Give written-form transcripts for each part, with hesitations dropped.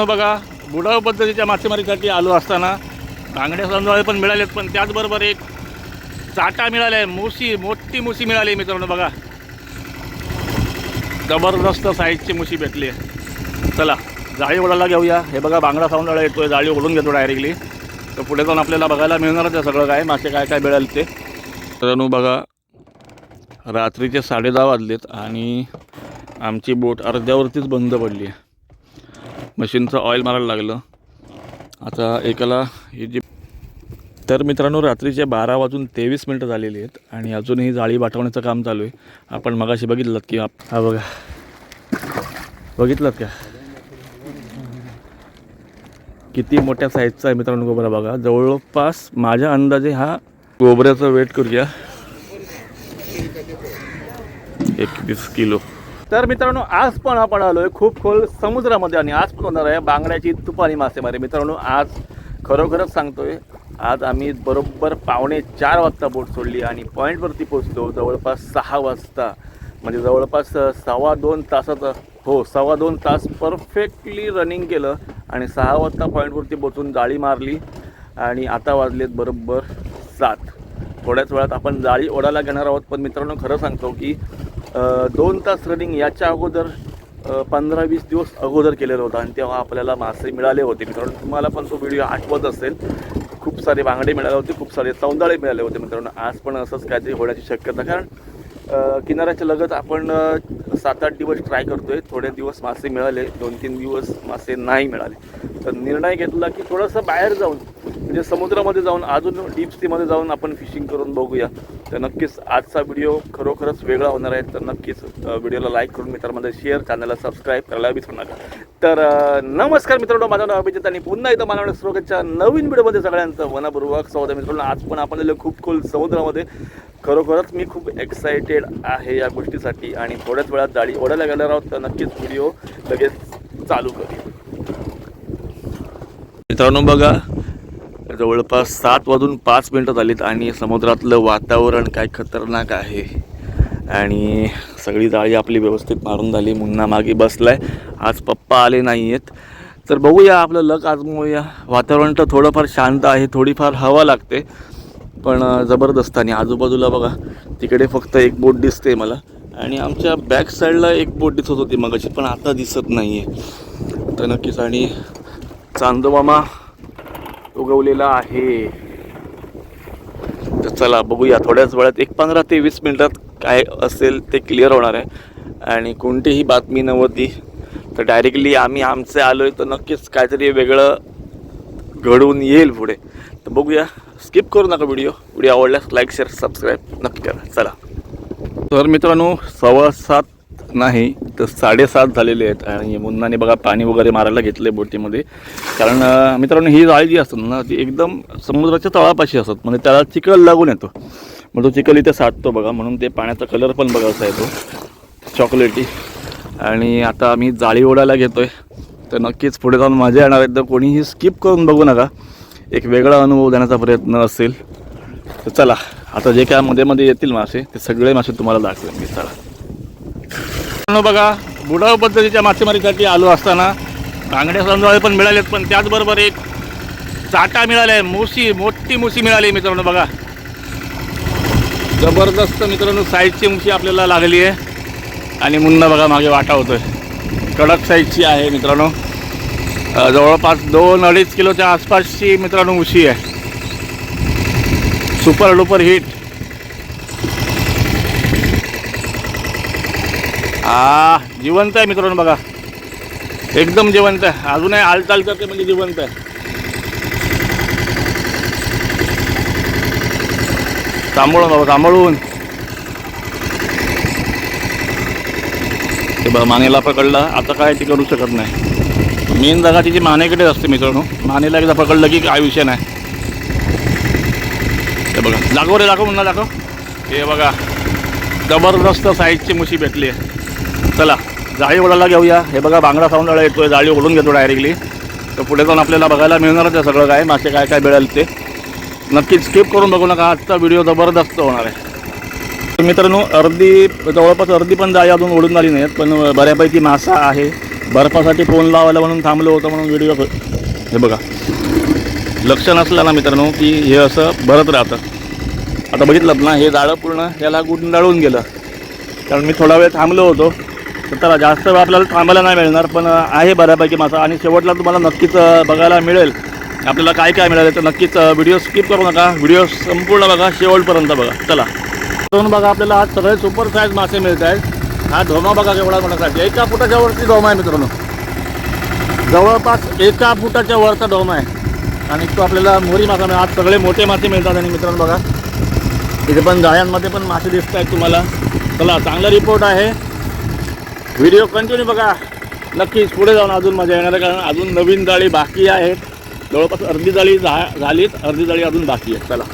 मित्रांनो बघा, बुडाव पद्धतीच्या मासेमारीसाठी आलो असताना बांगड्या समजावे पण मिळालेत, पण त्याचबरोबर एक चाटा मिळाला आहे, मोठी मुशी मिळाली मित्रांनो बघा. जबरदस्त साईजची मुशी भेटली आहे. चला जाळी ओढायला घेऊया. हे बघा बांगडा सावंडाळा येतोय, जाळी ओढून घेतो डायरेक्टली. तर पुढे जाऊन आपल्याला बघायला मिळणारच आहे सगळं काय मासे काय काय मिळाले ते. मित्रांनो बघा, रात्रीचे 10:30 वाजलेत आणि आमची बोट अर्ध्यावरतीच बंद पडली आहे. मशीनचं ऑइल मारायला लागलं. आता एकाला ही जी तर मित्रांनो रात्रीचे 12:23 झालेली आहेत आणि अजूनही जाळी वाटवण्याचं काम चालू आहे. आपण मगाशी बघितलं की हा बघा, बघितलं का किती मोठ्या साईजचा आहे मित्रांनो गोबरा बघा. जवळपास माझ्या अंदाजे हा गोबऱ्याचा वेट करूया 21 किलो. तर मित्रांनो आज पण आपण आलोय खूप खोल समुद्रामध्ये आणि आज पण होणार आहे बांगड्याची तुफानी मासेमारी. मित्रांनो आज खरोखरच सांगतोय, आज आम्ही बरोबर 4:45 वाजता बोट सोडली आणि पॉईंटवरती पोचलो जवळपास 6 वाजता. म्हणजे जवळपास 2.25 तासाचं 2.25 तास परफेक्टली रनिंग केलं आणि 6 वाजता पॉईंटवरती पोचून जाळी मारली आणि आता वाजलेत बरोबर 7. थोड्याच वेळात आपण जाळी ओढायला घेणार आहोत. पण मित्रांनो खरं सांगतो की 2 तास रनिंग याच्या अगोदर 15-20 दिवस अगोदर केलेलं होतं आणि तेव्हा आपल्याला मासे मिळाले होते. मित्रांनो तुम्हाला पण तो व्हिडिओ आठवत असेल. खूप सारे बांगडे मिळाले होते, खूप सारे सौंदाळे मिळाले होते. मित्रांनो आज पण असंच काहीतरी होण्याची शक्यता, कारण किनाऱ्याच्या लगत आपण 7-8 दिवस ट्राय करतोय. थोडे दिवस मासे मिळाले, 2-3 दिवस मासे नाही मिळाले. तर निर्णय घेतला की थोडंसं बाहेर जाऊन म्हणजे समुद्रामध्ये जाऊन अजून डीप सीमध्ये जाऊन आपण फिशिंग करून बघूया. तर नक्कीच आजचा व्हिडिओ खरोखरच वेगळा होणार आहे. तर नक्कीच व्हिडिओला लाईक करून मित्रांमध्ये शेअर, चॅनलला सबस्क्राईब करायला विसरू नका. तर नमस्कार मित्रांनो, माझं नाव अभिजित आणि पुन्हा एकदा मला स्रोगतच्या नवीन व्हिडिओमध्ये सगळ्यांचं मनपूर्वक स्वागत आहे. मित्रांनो आज पण आपण आलेलो खूप खोल समुद्रामध्ये. खरोखरच मी खूप एक्सायटेड आहे या गोष्टीसाठी आणि थोड्याच वेळात जाळी ओढायला गेणार आहोत. तर नक्कीच व्हिडिओ लगेच चालू करूया. मित्रांनो बघा, जवळपास 7:05 झालीत आणि समुद्रातलं वातावरण काय खतरनाक आहे आणि सगळी जाळी आपली व्यवस्थित मारून झाली. मुन्ना मागे बसलाय, आज पप्पा आले नाही आहेत. तर बघूया, आपलं लक आजमूया. वातावरण तर थोडंफार शांत आहे, थोडीफार हवा लागते पण जबरदस्त. आणि आजूबाजूला बघा तिकडे फक्त एक बोट दिसते मला आणि आमच्या बॅक साईडला एक बोट दिसत होती मगाशी, पण आता दिसत नाही आहे. तर नक्कीच आणि चांदोमामा उगवलेला आहे. तर चला बघूया थोड्याच वेळात, एक 15 ते 20 मिनिटात काय असेल ते क्लिअर होणार आहे. आणि कोणतीही बातमी नव्हती तर डायरेक्टली आम्ही आमचे आलो आहे. तर नक्कीच काहीतरी वेगळं घडून येईल पुढे. तर बघूया, स्किप करू नका व्हिडिओ. आवडल्यास लाईक, शेअर, सबस्क्राईब नक्की करा. चला तर मित्रांनो 7:15 नाही तर 7:30 झालेले आहेत आणि मुन्नाने बघा पाणी वगैरे मारायला घेतले बोटीमध्ये. कारण मित्रांनो ही जाळी जी असतात ना ती एकदम समुद्राच्या तळापाशी असतात, म्हणजे त्याला चिखल लागून येतो. मग तो चिखल इथे साठतो बघा, म्हणून ते पाण्याचा कलर पण बघायचा येतो चॉकलेटी. आणि आता आम्ही जाळी ओढायला घेतो आहे. तर नक्कीच पुढे जाऊन मजा येणार आहे. तर कोणीही स्किप करून बघू नका, एक वेगळा अनुभव देण्याचा प्रयत्न असेल. तर चला आता जे काय मध्ये येतील मासे ते सगळे मासे तुम्हाला दाखवेन मी. चला बघा, बुडाव पद्धतीच्या मासेमारीसाठी आलो असताना बांगड्या समजावे पण मिळालेत, पण त्याचबरोबर एक चाटा मिळाला आहे, मोठी मुशी मिळाली मित्रांनो बघा. जबरदस्त मित्रांनो साईजची मुशी आपल्याला लागली आहे आणि मुन्ना बघा मागे वाटा होतोय. कडक साईजची आहे मित्रांनो, जवळपास 2-2.5 किलोच्या आसपासची मित्रांनो मुशी आहे. Super duper hit. जिवंत आहे मित्रांनो बघा, एकदम जिवंत आहे. अजूनही हालचाल करते म्हणजे जिवंत आहे. सांभाळून बाबा, सांभाळून. ते बघा मानेला पकडला, आता काय ती करू शकत नाही. मेन जागा तिची मानेकडे असते मित्रांनो. मानेला एकदा पकडलं की काय विषय नाही. ते बघा, दाखव रे, दाखव मुन्ना, दाखव. हे बघा जबरदस्त साईजची मुशी भेटली आहे. चला जाळी ओढायला घेऊया. हे बघा बांगडा सावंडाळा येतोय, जाळी ओढून घेतो डायरेक्टली. तर पुढे जाऊन आपल्याला बघायला मिळणारच आहे सगळं काय मासे काय काय मिळाले ते. नक्कीच स्किप करून बघू नका, आजचा व्हिडिओ जबरदस्त होणार आहे. तर मित्रांनो जवळपास अर्धी पण जाळी अजून ओढून झाली नाहीत, पण बऱ्यापैकी मासा आहे. बर्फासाठी फोन लावायला म्हणून थांबलो होतो म्हणून व्हिडिओ. हे बघा, लक्ष नसलं ना मित्रांनो की हे असं भरत राहतं. आता बघितलं ना, हे जाळं पूर्ण याला गुंडाळून गेलं. कारण मी थोडा वेळ थांबलो होतो, तर त्याला जास्त वेळ आपल्याला थांबायला नाही मिळणार, पण आहे बऱ्यापैकी मासा. आणि शेवटला तुम्हाला नक्कीच बघायला मिळेल आपल्याला काय काय मिळालं. तर नक्कीच व्हिडिओ स्किप करू नका, व्हिडिओ संपूर्ण बघा, शेवटपर्यंत बघा. चला दोन बघा, आपल्याला आज सगळे सुपर साईज मासे मिळत आहेत. हा ढोमा बघा केवढा मोठा साईज, 1 फुटाच्या वरती ढोमा आहे मित्रांनो, जवळपास 1 फुटाच्या वरचा ढोमा आहे. आणि तो आपल्याला मोरी मासा मिळाला. आज सगळे मोठे मासे मिळतात. आणि मित्रांनो बघा, इथे पण जाळ्यांमध्ये पण मासे दिसत आहेत तुम्हाला. चला, चांगला रिपोर्ट आहे, व्हिडिओ कंटिन्यू बघा. नक्कीच पुढे जाऊन अजून मजा येणार आहे, कारण अजून नवीन जाळी बाकी आहेत. जवळपास अर्धी जाळी झालीत, अर्धी जाळी अजून बाकी आहे. चला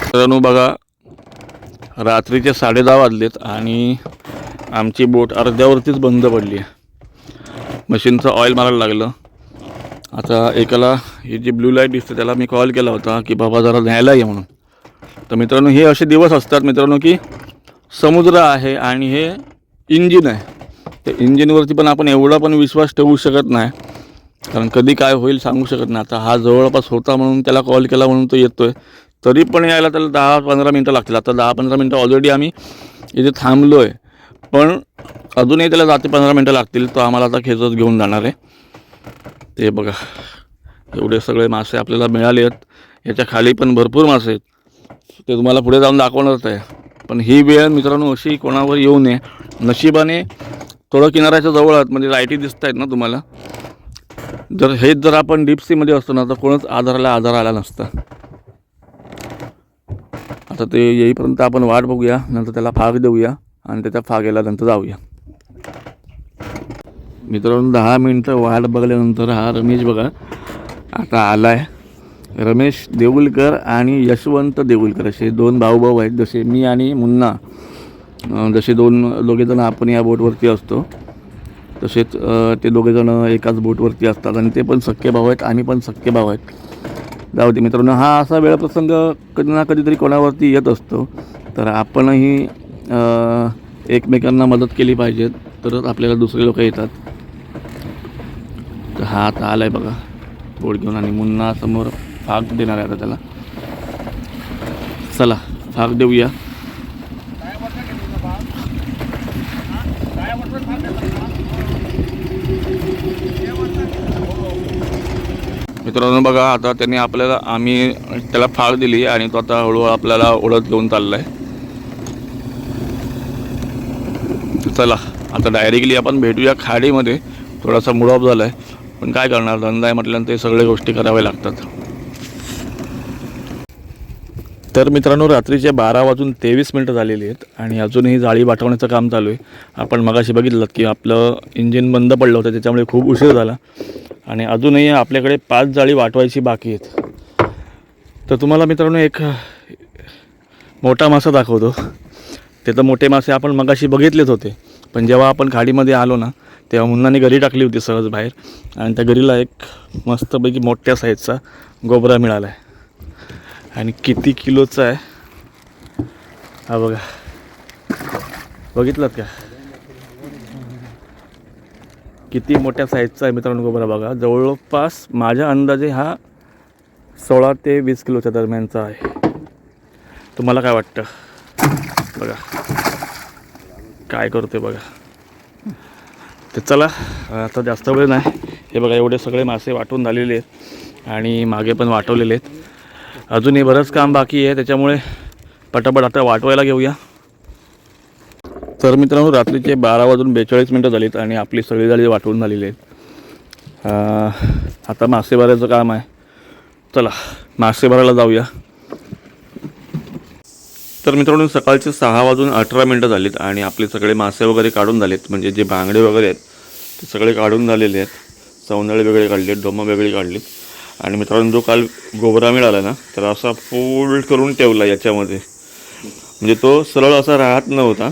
मित्रांनो बघा, रात्रीचे 10:30 वाजलेत आणि आमची बोट अर्ध्यावरतीच बंद पडली आहे. मशीनचं ऑइल मारायला लागलं. आता एकाला ही जी ब्लू लाईट दिसते त्याला मी कॉल केला होता की बाबा जरा न्यायला ये म्हणून. तर मित्रांनो, हे असे दिवस असतात मित्रांनो की समुद्र आहे आणि हे इंजिन आहे. त्या इंजिनवरती पण आपण एवढा पण विश्वास ठेवू शकत नाही, कारण कधी काय होईल सांगू शकत नाही. आता हा जवळपास होता म्हणून त्याला कॉल केला म्हणून तो येतो आहे. तरी पण यायला त्याला 10-15 मिनटं लागतील. आता 10-15 मिनटं ऑलरेडी आम्ही इथे थांबलो आहे, पण अजूनही त्याला 10 ते 15 मिनटं लागतील. तो आम्हाला आता खेचत घेऊन जाणार आहे. ते बघा, एवढे सगळे मासे आपल्याला मिळाले आहेत. याच्या खाली पण भरपूर मासे आहेत, ते तुम्हाला पुढे जाऊन दाखवणारच आहे. पण ही वेळ मित्रांनो अशी कोणावर येऊ नये. नशिबाने थोडं किनाऱ्याच्या जवळ आहात, म्हणजे लाईटी दिसत आहेत ना तुम्हाला. जर आपण डीप सीमध्ये असतो ना, तर कोणच आधार आला नसता. आता ते येईपर्यंत आपण वाट बघूया, नंतर त्याला फाग देऊया आणि त्याच्या फागेला नंतर जाऊया. मित्रांनो 10 मिनटं वाट बघल्यानंतर हा रमेश बघा आता आला आहे. रमेश देऊलकर आणि यशवंत देऊलकर असे 2 भाऊ आहेत. जसे मी आणि मुन्ना, जसे दोघेजण आपण या बोटवरती असतो, तसेच ते दोघेजण एकाच बोटवरती असतात. आणि ते पण सख्खे भाऊ आहेत, आम्ही पण सख्खे भाऊ आहेत. जाऊ दे मित्रांनो, हा असा वेळप्रसंग कधी ना कधीतरी कोणावरती येत असतो. तर आपणही एकमेकांना मदत केली पाहिजे, तरच आपल्याला दुसरे लोक येतात. तर हा आता आला आहे बघा बोट घेऊन, आणि मुन्ना समोर फाग देणार आहे आता त्याला. चला फाग देऊया. मित्रांनो बघा, आता त्यांनी आम्ही त्याला फाग दिली आणि तो आता हळूहळू आपल्याला ओढत घेऊन चालला आहे. चला आता डायरेक्टली आपण भेटूया खाडीमध्ये. थोडासा मूड ऑफ झाला आहे, पण काय करणार, धंदा आहे म्हटल्यानंतर ते सगळ्या गोष्टी कराव्या लागतात. तर मित्रांनो, रात्रीचे 12:23 झालेली आहेत आणि अजूनही जाळी वाटवण्याचं काम चालू आहे. आपण मगाशी बघितलं की आपलं इंजिन बंद पडलं होतं, त्याच्यामुळे खूप उशीर झाला. आणि अजूनही आपल्याकडे 5 जाळी वाटवायची बाकी आहेत. तर तुम्हाला मित्रांनो एक मोठा मासा दाखवतो. ते तर मोठे मासे आपण मगाशी बघितलेच होते, पण जेव्हा आपण खाडीमध्ये आलो ना, तेव्हा मुन्नाने गरी टाकली होती सहज बाहेर, आणि त्या गरीला एक मस्तपैकी मोठ्या साईजचा गोबरा मिळाला आहे. आणि किती किलोचा आहे हा बघा, बघितलात का किती मोठ्या साईजचा आहे मित्रांनो गोबरा बघा. जवळपास माझ्या अंदाजे हा 16 ते 20 किलोच्या दरम्यानचा आहे. तुम्हाला काय वाटतं बघा, काय करते बघा. तर चला आता जास्त वेळ नाही. हे बघा एवढे सगळे मासे वाटून झालेले आहेत आणि मागे पण वाटवलेले आहेत. अजूनही बरंच काम बाकी आहे, त्याच्यामुळे पटापट आता वाटवायला घेऊया. तर मित्रांनो, रात्रीचे 12:42 झालीत आणि आपली सगळी जाळी वाटवून झालेली आहेत. आता मासे भरायचं काम आहे. चला मासे भरायला जाऊया. तर मित्रांनो, सकाळचे 6:18 झालीत आणि आपले सगळे मासे वगैरे काढून झालेत. म्हणजे जे बांगडे वगैरे आहेत ते सगळे काढून झालेले आहेत. सौंदळे वेगळे काढलेत, डोमा वेगळी काढलीत. आणि मित्रांनो, जो काल गोबरा मिळाला ना, तर असा फोल्ड करून ठेवला याच्यामध्ये. म्हणजे तो सरळ असा राहत नव्हता,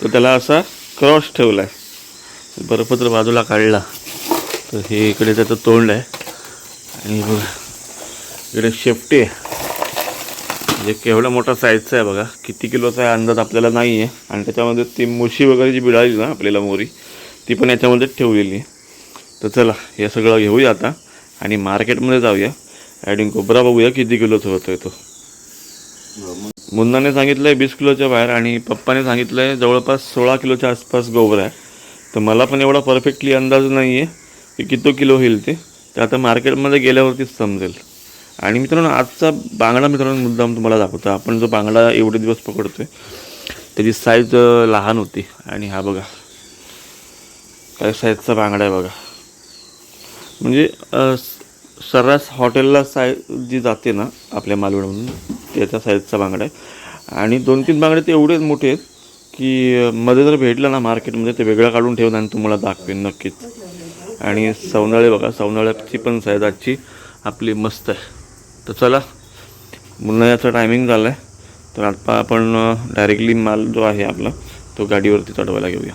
तर त्याला असा क्रॉस ठेवला आहे. बर्फ तर बाजूला काढला, तर हे इकडे त्याचं तोंड आहे. आणि बघा इकडे शेपटी आहे. म्हणजे केवढा मोठा साईजचा आहे बघा. किती किलोचा आहे अंदाज आपल्याला नाही आहे. आणि त्याच्यामध्ये ती मुशी वगैरे जी मिळाली ना आपल्याला मोरी, ती पण याच्यामध्येच ठेवलेली आहे. तर चला हे सगळं घेऊया आता आणि मार्केटमध्ये जाऊया आणि गोबरा बघूया किती किलोचं होतं आहे तो. मुन्नाने सांगितलं आहे 20 किलोच्या बाहेर आणि पप्पाने सांगितलं आहे जवळपास 16 किलोच्या आसपास गोबरा आहे. तर मला पण एवढा परफेक्टली अंदाज नाही आहे की किती किलो होईल ते आता मार्केटमध्ये गेल्यावरतीच समजेल. आणि मित्रांनो आजचा बांगडा मित्रांनो मुद्दाम तुम्हाला दाखवतो. आपण जो बांगडा एवढे दिवस पकडतो आहे त्याची साईज लहान होती आणि हा बघा काय साईजचा बांगडा आहे बघा. म्हणजे सर्रास हॉटेलला जी जाते ना आपल्या मालवणमधून त्याच्या साईजचा बांगडा आहे. आणि 2-3 बांगडे ते एवढेच मोठे आहेत की मध्ये जर भेटलं ना मार्केटमध्ये ते वेगळं काढून ठेवून आणि तुम्हाला दाखवेन नक्कीच. आणि सवनाळे बघा सवनाळ्याची पण साईज आजची आपली मस्त आहे. तर चला मुन्नायाचा टायमिंग झाला आहे तर आता आपण डायरेक्टली माल जो आहे आपला तो गाडीवरती चढवायला घेऊया.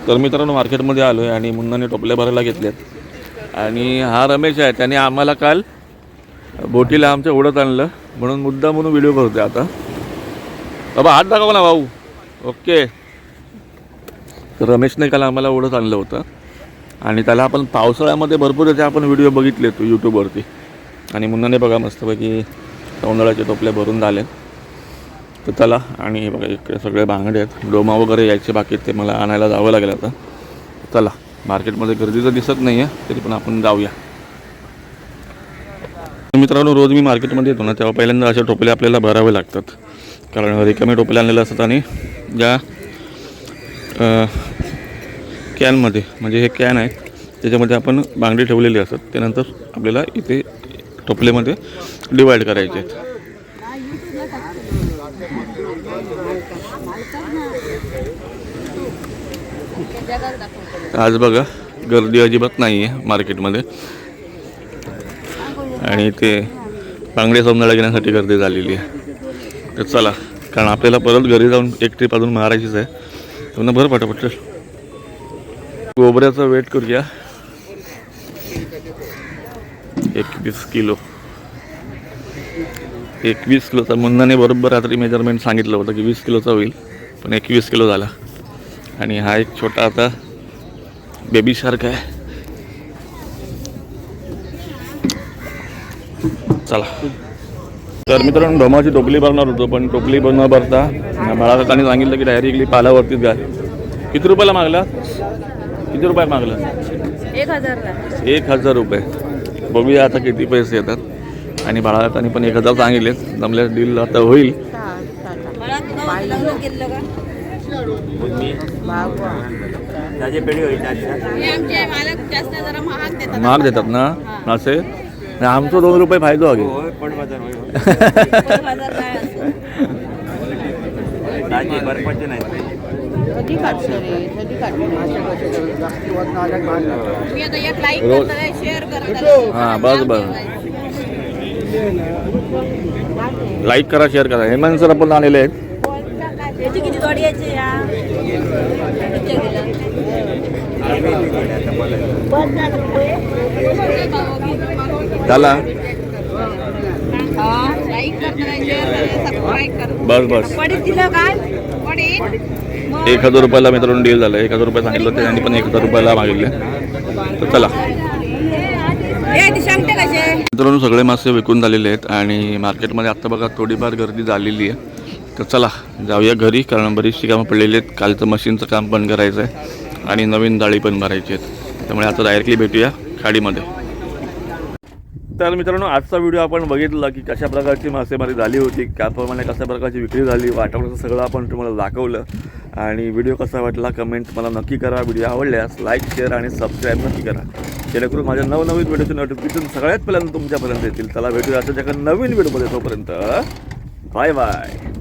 तर मित्रांनो मार्केटमध्ये आलो आहे आणि मुन्नाने टोपल्या भरायला घेतल्यात आणि हा रमेश आहे त्याने आम्हाला काल बोटीला आमच्या उडत आणलं म्हणून मुद्दा म्हणून व्हिडिओ करतोय आता. बाबा हात दाखवा ना भाऊ. ओके. तर रमेशने काल आम्हाला उडत आणलं होतं आणि त्याला आपण पावसाळ्यामध्ये भरपूर त्याचे आपण व्हिडिओ बघितले तो यूट्यूबवरती. आणि मुन्नाने बघा मस्तपैकी सौंदळ्याचे टोपल्या भरून झाले. तर चला आणि बघा इकडे सगळे बांगडे आहेत. डोमा वगैरे यायचे बाकी ते मला आणायला जावं लागेल आता. चला मार्केटमध्ये गर्दी तर दिसत नाही आहे तरी पण आपण जाऊया. मित्रांनो रोज मी मार्केटमध्ये येतो ना तेव्हा पहिल्यांदा अशा टोपले आपल्याला भरावे लागतात कारण रिकामे टोपले आणलेले असतात आणि ज्या कॅनमध्ये म्हणजे हे कॅन आहे त्याच्यामध्ये आपण बांगडी ठेवलेली असतात त्यानंतर आपल्याला इथे टोपलेमध्ये डिवाईड करायचे आहेत. आज बघा गर्दी अजिबात नाही आहे मार्केटमध्ये आणि ते बांगडे समजायला घेण्यासाठी गर्दी झालेली आहे. तर चला कारण आपल्याला परत घरी जाऊन एक ट्रिप अजून मारायचीच आहे. तुम्हाला बरं पटापट गोबऱ्याचा वेट करूया. 21 किलो 21 किलोचा. मुन्नाने बरोबर रात्री मेजरमेंट सांगितलं होतं की 20 किलोचा होईल पण 21 किलो झाला. आणि हा एक छोटा आता बेबी शार्क आहे. चला तर मित्रांनो डोमाची टोपली भरणार होतो पण टोपली न भरता बाळाकाकांनी सांगितलं की डायरेक्टली पालावरतीच घ्या. किती रुपयाला मागला? किती रुपयात मागला? 1000 रुपये. बघूया आता किती पैसे येतात. आणि बाळाकाकांनी पण 1000 सांगितले. जमल्या डील आता होईल. महाग देतात ना असे. आमचं 2 रुपये फायदा हो. हां बस बस लाईक करा शेअर करा. हेमंत सर आपण आलेले आहेत. चला बस बस 1000 रुपयाला मित्रांनो डील झालं. 1000 रुपये सांगितलं त्यांनी पण 1000 रुपयाला मागितले. तर चला मित्रांनो सगळे मासे विकून झालेले आहेत आणि मार्केटमध्ये आत्ता बघा थोडीफार गर्दी झालेली आहे. तर चला जाऊया घरी कारण बरीचशी कामं पडलेली आहेत. कालचं मशीनचं काम पण करायचं आहे आणि नवीन जाळी पण भरायची आहेत. त्यामुळे आता डायरेक्टली भेटूया खाडीमध्ये. तर मित्रांनो आजचा व्हिडिओ आपण बघितला की कशा प्रकारची मासेमारी झाली होती, त्याप्रमाणे कशा प्रकारची विक्री झाली, वाटावण्याचं सगळं आपण तुम्हाला दाखवलं. आणि व्हिडिओ कसा वाटला कमेंट मला नक्की करा. व्हिडिओ आवडल्यास लाईक शेअर आणि सबस्क्राईब नक्की करा जेणेकरून माझ्या नवनवीन व्हिडिओचे नोटिफिकेशन सगळ्यात पहिल्यांदा तुमच्यापर्यंत येतील. चला भेटूया अशाच एका नवीन व्हिडिओमध्ये. तोपर्यंत बाय बाय.